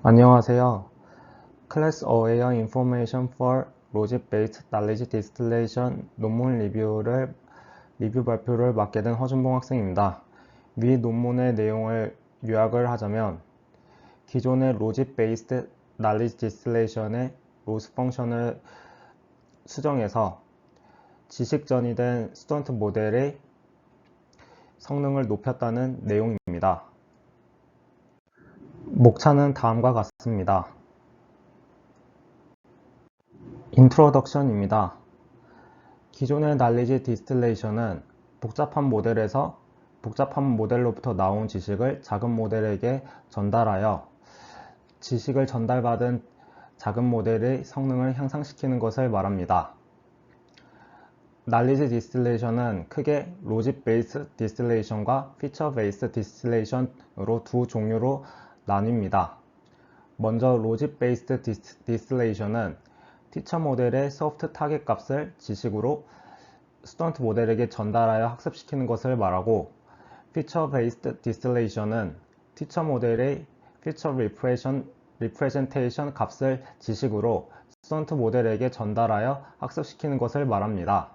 안녕하세요. Class Aware Information for Logic-Based Knowledge Distillation 논문 리뷰 발표를 맡게 된 허준봉 학생입니다. 위 논문의 내용을 요약을 하자면 기존의 Logic-Based Knowledge Distillation의 로스 펑션을 수정해서 지식 전이된 스턴트 모델의 성능을 높였다는 내용입니다. 목차는 다음과 같습니다. 인트로덕션입니다. 기존의 날리지 디스틸레이션은 복잡한 모델에서 복잡한 모델로부터 나온 지식을 작은 모델에게 전달하여 지식을 전달받은 작은 모델의 성능을 향상시키는 것을 말합니다. 날리지 디스틸레이션은 크게 로직 베이스 디스틸레이션과 피처 베이스 디스틸레이션으로 두 종류로 나뉩니다. 먼저 로직 베이스드 디스틸레이션은 티처 모델의 소프트 타겟 값을 지식으로 스턴트 모델에게 전달하여 학습시키는 것을 말하고, 피처 베이스드 디스틸레이션은 티처 모델의 피처 리프레젠테이션 값을 지식으로 스턴트 모델에게 전달하여 학습시키는 것을 말합니다.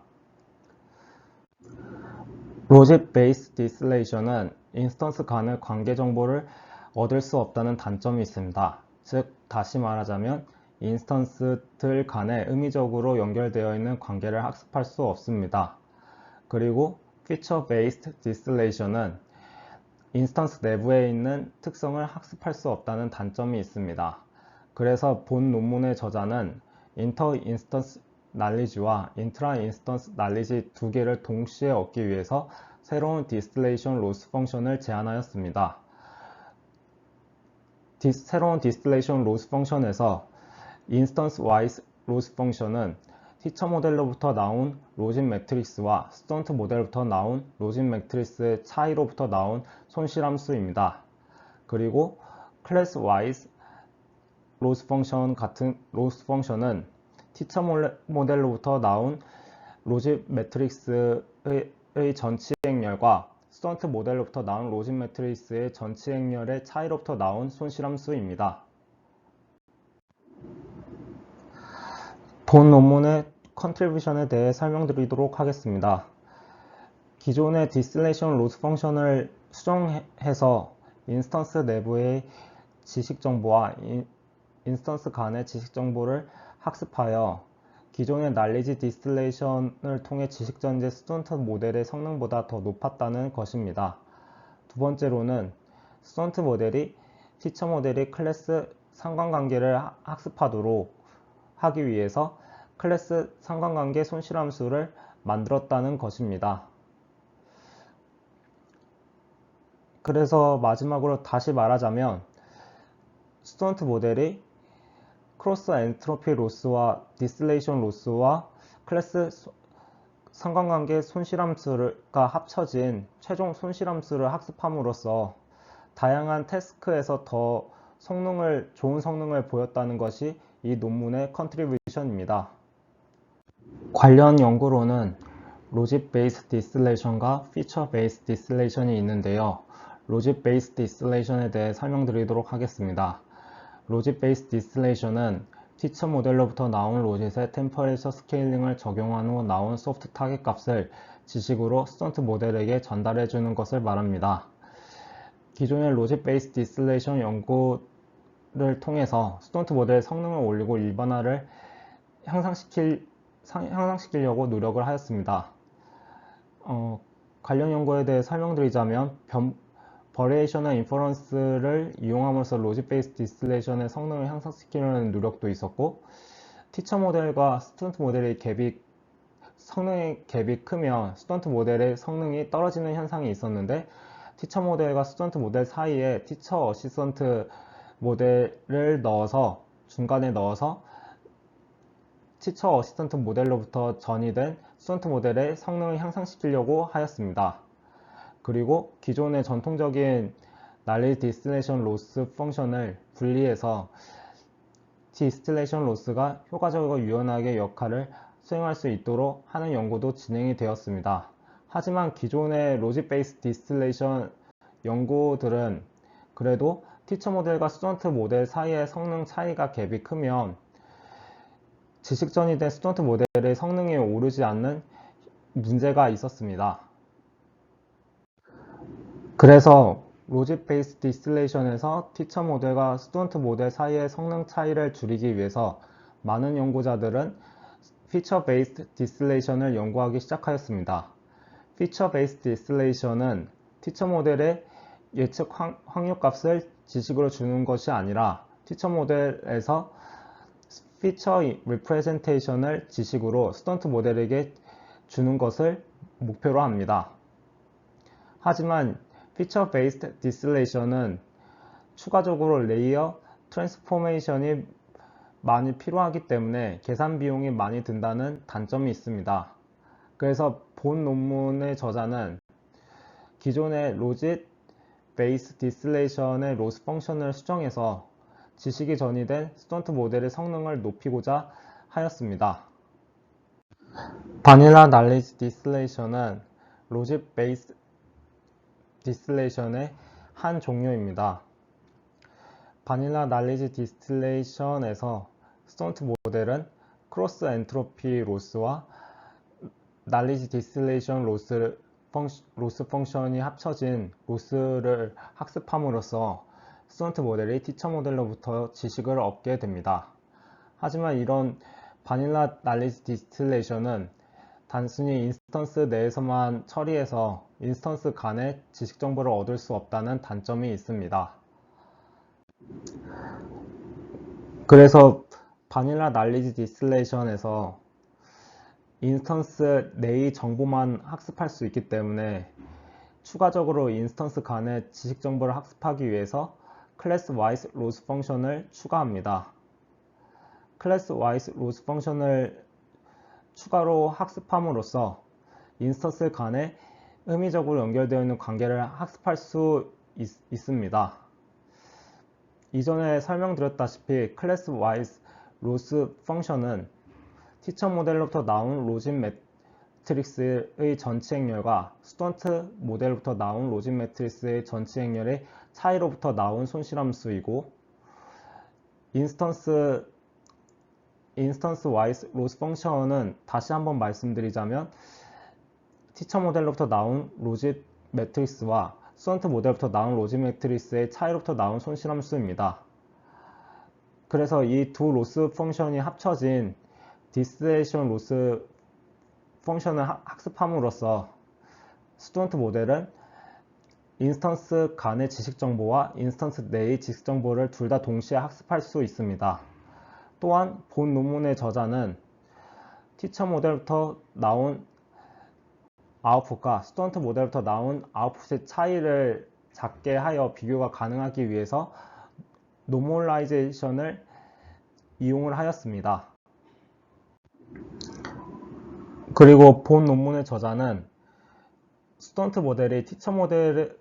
로직 베이스 디스틸레이션은 인스턴스 간의 관계 정보를 얻을 수 없다는 단점이 있습니다. 즉, 다시 말하자면 인스턴스들 간에 의미적으로 연결되어 있는 관계를 학습할 수 없습니다. 그리고 피처 베이스드 디스틸레이션은 인스턴스 내부에 있는 특성을 학습할 수 없다는 단점이 있습니다. 그래서 본 논문의 저자는 인터 인스턴스 날리지와 인트라 인스턴스 날리지 두 개를 동시에 얻기 위해서 새로운 디스틸레이션 로스 펑션을 제안하였습니다. 새로운 디스틸레이션 로스 펑션에서 인스턴스 와이즈 로스 펑션은 티처 모델로부터 나온 로직 매트릭스와 스턴트 모델로부터 나온 로직 매트릭스의 차이로부터 나온 손실함수입니다. 그리고 클래스 와이즈 로스 펑션 같은 로스 펑션은 티처 모델로부터 나온 로직 매트릭스의 전치행렬과 스턴트 모델로부터 나온 로직 매트릭스의 전치행렬의 차이로부터 나온 손실함수입니다. 본 논문의 컨트리뷰션에 대해 설명드리도록 하겠습니다. 기존의 디스틸레이션 로스 펑션을 수정해서 인스턴스 내부의 지식 정보와 인스턴스 간의 지식 정보를 학습하여 기존의 날리지 디스틸레이션을 통해 지식 전제 스턴트 모델의 성능보다 더 높았다는 것입니다. 두 번째로는 스턴트 모델이 티처 모델의 클래스 상관관계를 학습하도록 하기 위해서 클래스 상관관계 손실함수를 만들었다는 것입니다. 그래서 마지막으로 다시 말하자면 스턴트 모델이 크로스 엔트로피 로스와 디스틸레이션 로스와 클래스 상관관계 손실함수가 합쳐진 최종 손실함수를 학습함으로써 다양한 태스크에서 더 좋은 성능을 보였다는 것이 이 논문의 컨트리뷰션입니다. 관련 연구로는 로직 베이스 디스틸레이션과 피처 베이스 디스틸레이션이 있는데요. 로직 베이스 디스틸레이션에 대해 설명드리도록 하겠습니다. 로직 베이스 디스틸레이션은 티처 모델로부터 나온 로직의 템퍼레이처 스케일링을 적용한 후 나온 소프트 타겟 값을 지식으로 스턴트 모델에게 전달해 주는 것을 말합니다. 기존의 로직 베이스 디스틸레이션 연구를 통해서 스턴트 모델의 성능을 올리고 일반화를 향상시키려고 노력을 하였습니다. 관련 연구에 대해 설명드리자면 버리에이션과 인퍼런스를 이용함으로써 로직 베이스 디스틸레이션의 성능을 향상시키려는 노력도 있었고, 티처 모델과 스턴트 모델의 성능의 갭이 크면 스턴트 모델의 성능이 떨어지는 현상이 있었는데, 티처 모델과 스턴트 모델 사이에 티처 어시스턴트 모델을 중간에 넣어서 티처 어시스턴트 모델로부터 전이된 스턴트 모델의 성능을 향상시키려고 하였습니다. 그리고 기존의 전통적인 날리지 디스틸레이션 로스 펑션을 분리해서 디스틸레이션 로스가 효과적이고 유연하게 역할을 수행할 수 있도록 하는 연구도 진행이 되었습니다. 하지만 기존의 로직 베이스 디스틸레이션 연구들은 그래도 티처 모델과 스튜던트 모델 사이의 성능 차이가 갭이 크면 지식 전이된 스튜던트 모델의 성능이 오르지 않는 문제가 있었습니다. 그래서 로직 베이스 디스틸레이션에서 티처 모델과 스튜던트 모델 사이의 성능 차이를 줄이기 위해서 많은 연구자들은 피처 베이스드 디스틸레이션을 연구하기 시작하였습니다. 피처 베이스드 디스틸레이션은 티처 모델의 예측 확률값을 지식으로 주는 것이 아니라 티처 모델에서 피처 리프레젠테이션을 지식으로 스튜던트 모델에게 주는 것을 목표로 합니다. 하지만 피처 베이스드 디스틸레이션은 추가적으로 레이어 트랜스포메이션이 많이 필요하기 때문에 계산 비용이 많이 든다는 단점이 있습니다. 그래서 본 논문의 저자는 기존의 로직 베이스 디스틸레이션의 로스 펑션을 수정해서 지식이 전이된 스튜던트 모델의 성능을 높이고자 하였습니다. 바닐라 날리지 디스틸레이션은 로직 베이스 디스틸레이션의 한 종류입니다. 바닐라 날리지 디스틸레이션에서 스튜던트 모델은 크로스 엔트로피 로스와 날리지 디스틸레이션 로스 펑션이 합쳐진 로스를 학습함으로써 스튜던트 모델이 티처 모델로부터 지식을 얻게 됩니다. 하지만 이런 바닐라 날리지 디스틸레이션은 단순히 인스턴스 내에서만 처리해서 인스턴스 간의 지식 정보를 얻을 수 없다는 단점이 있습니다. 그래서 바닐라 날리지 디스틸레이션에서 인스턴스 내의 정보만 학습할 수 있기 때문에 추가적으로 인스턴스 간의 지식 정보를 학습하기 위해서 클래스 와이즈 로스 펑션을 추가합니다. 클래스 와이즈 로스 펑션을 추가로 학습함으로써 인스턴스 간에 의미적으로 연결되어 있는 관계를 학습할 수 있습니다. 이전에 설명드렸다시피 클래스 와이즈 로스 펑션은 티처 모델로부터 나온 로직 매트릭스의 전치 행렬과 스튜던트 모델로부터 나온 로직 매트릭스의 전치 행렬의 차이로부터 나온 손실함수이고 인스턴스 와이즈 로스 펑션은 다시 한번 말씀드리자면 티처 모델로부터 나온 로직 매트릭스와 스튜던트 모델부터 나온 로직 매트릭스의 차이로부터 나온 손실함수입니다. 그래서 이 두 로스 펑션이 합쳐진 디스틸레이션 로스 펑션을 학습함으로써 스튜던트 모델은 인스턴스 간의 지식 정보와 인스턴스 내의 지식 정보를 둘 다 동시에 학습할 수 있습니다. 또한 본 논문의 저자는 티처 모델부터 나온 아웃풋과 스튜던트 모델부터 나온 아웃풋의 차이를 작게 하여 비교가 가능하기 위해서 노멀라이제이션을 이용을 하였습니다. 그리고 본 논문의 저자는 스튜던트 모델이 티처 모델의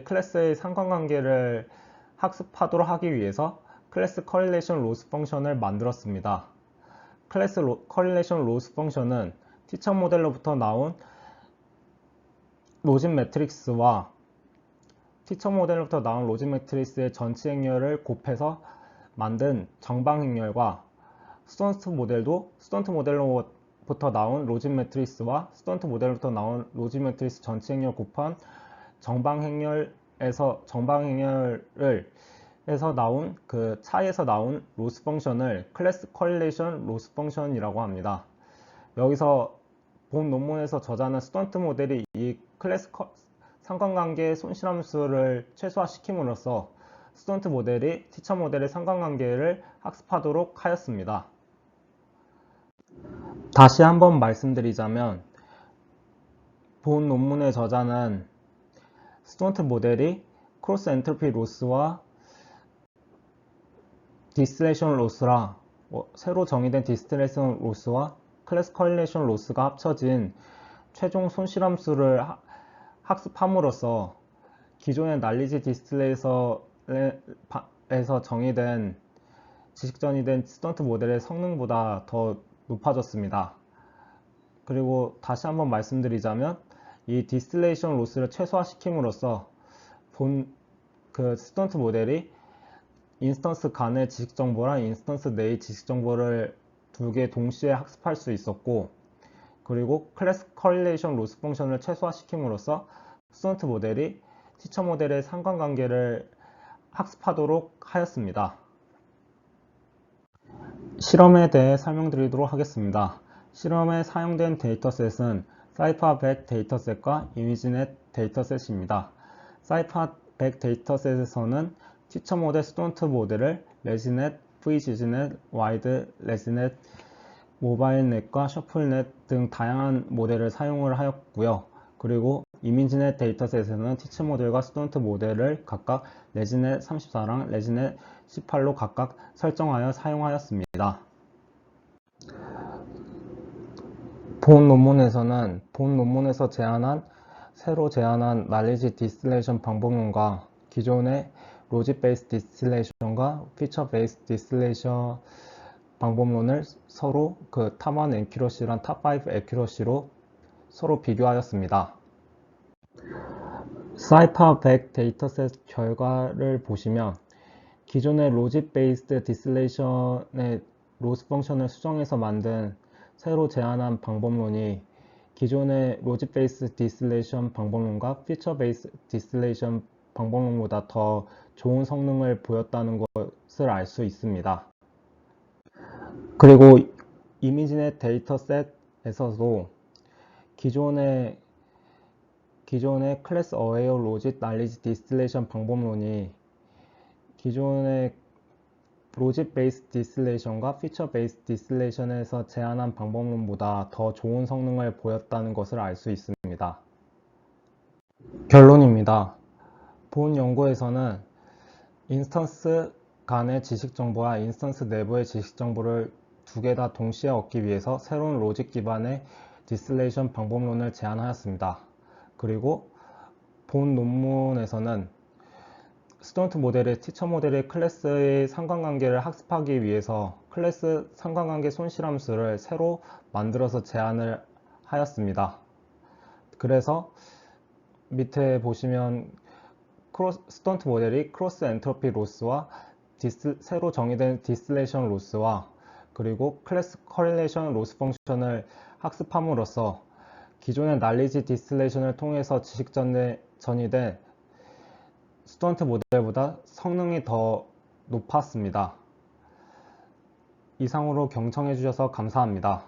클래스의 상관관계를 학습하도록 하기 위해서 클래스 커릴레이션 로스 펑션을 만들었습니다. 클래스 커릴레이션 로스 펑션은 티처 모델로부터 나온 로직 매트릭스와 티처 모델로부터 나온 로직 매트릭스의 전치 행렬을 곱해서 만든 정방 행렬과 스튜던트 모델도 스튜던트 모델로부터 나온 로직 매트릭스와 스튜던트 모델로부터 나온 로직 매트릭스 전치 행렬 곱한 정방 행렬에서 나온 그 차이에서 나온 로스 펑션을 클래스 커릴레이션 로스 펑션이라고 합니다. 여기서 본 논문에서 저자는 스튜던트 모델이 이 클래스 상관관계의 손실함수를 최소화시킴으로써 스튜던트 모델이 티처 모델의 상관관계를 학습하도록 하였습니다. 다시 한번 말씀드리자면 본 논문의 저자는 스튜던트 모델이 크로스 엔트로피 로스와 디스틸레이션 로스라 새로 정의된 디스틸레이션 로스와 클래스 커릴레이션 로스가 합쳐진 최종 손실함수를 학습함으로써 기존의 날리지 디스틸레이션에서 정의된 지식전이 된 스튜던트 모델의 성능보다 더 높아졌습니다. 그리고 다시 한번 말씀드리자면 이 디스틸레이션 로스를 최소화시킴으로써 본 그 스튜던트 모델이 인스턴스 간의 지식 정보랑 인스턴스 내의 지식 정보를 두 개 동시에 학습할 수 있었고, 그리고 클래스 커릴레이션 로스 펑션을 최소화시킴으로써 스튜던트 모델이 티처 모델의 상관관계를 학습하도록 하였습니다. 실험에 대해 설명드리도록 하겠습니다. 실험에 사용된 데이터셋은 사이파100 데이터셋과 이미지넷 데이터셋입니다. 사이파100 데이터셋에서는 티처 모델, 스튜던트 모델을 레지넷, VGG넷, 와이드, 레지넷, 모바일넷과 셔플넷 등 다양한 모델을 사용을 하였고요. 그리고 이미지넷 데이터셋에서는 티처 모델과 스튜던트 모델을 각각 레지넷 34랑 레지넷 18로 각각 설정하여 사용하였습니다. 본 논문에서 새로 제안한 knowledge distillation 방법론과 기존의 logic based distillation feature based distillation 방법론을 서로 top 1 accuracy랑 top 5 accuracy로 서로 비교하였습니다. 사이파100 데이터셋 결과를 보시면 기존의 logic based distillation의 로스 펑션을 수정해서 만든 새로 제안한 방법론이 기존의 logic based distillation 방법론과 feature based distillation 방법론보다 더 좋은 성능을 보였다는 것을 알 수 있습니다. 그리고 이미지넷 데이터셋에서도 기존의 클래스 어웨어 로직 날리지 디스틸레이션 방법론이 기존의 로직 베이스 디스틸레이션과 피처 베이스 디스틸레이션에서 제안한 방법론보다 더 좋은 성능을 보였다는 것을 알 수 있습니다. 결론입니다. 본 연구에서는 인스턴스 간의 지식 정보와 인스턴스 내부의 지식 정보를 두 개 다 동시에 얻기 위해서 새로운 로직 기반의 디스틸레이션 방법론을 제안하였습니다. 그리고 본 논문에서는 스튜던트 모델의 티처 모델의 클래스의 상관관계를 학습하기 위해서 클래스 상관관계 손실함수를 새로 만들어서 제안을 하였습니다. 그래서 밑에 보시면 스튜던트 모델이 크로스 엔트로피 로스와 새로 정의된 디스틸레이션 로스와 그리고 클래스 커릴레이션 로스 펑션을 학습함으로써 기존의 날리지 디스틸레이션을 통해서 지식 전이된 스튜던트 모델보다 성능이 더 높았습니다. 이상으로 경청해 주셔서 감사합니다.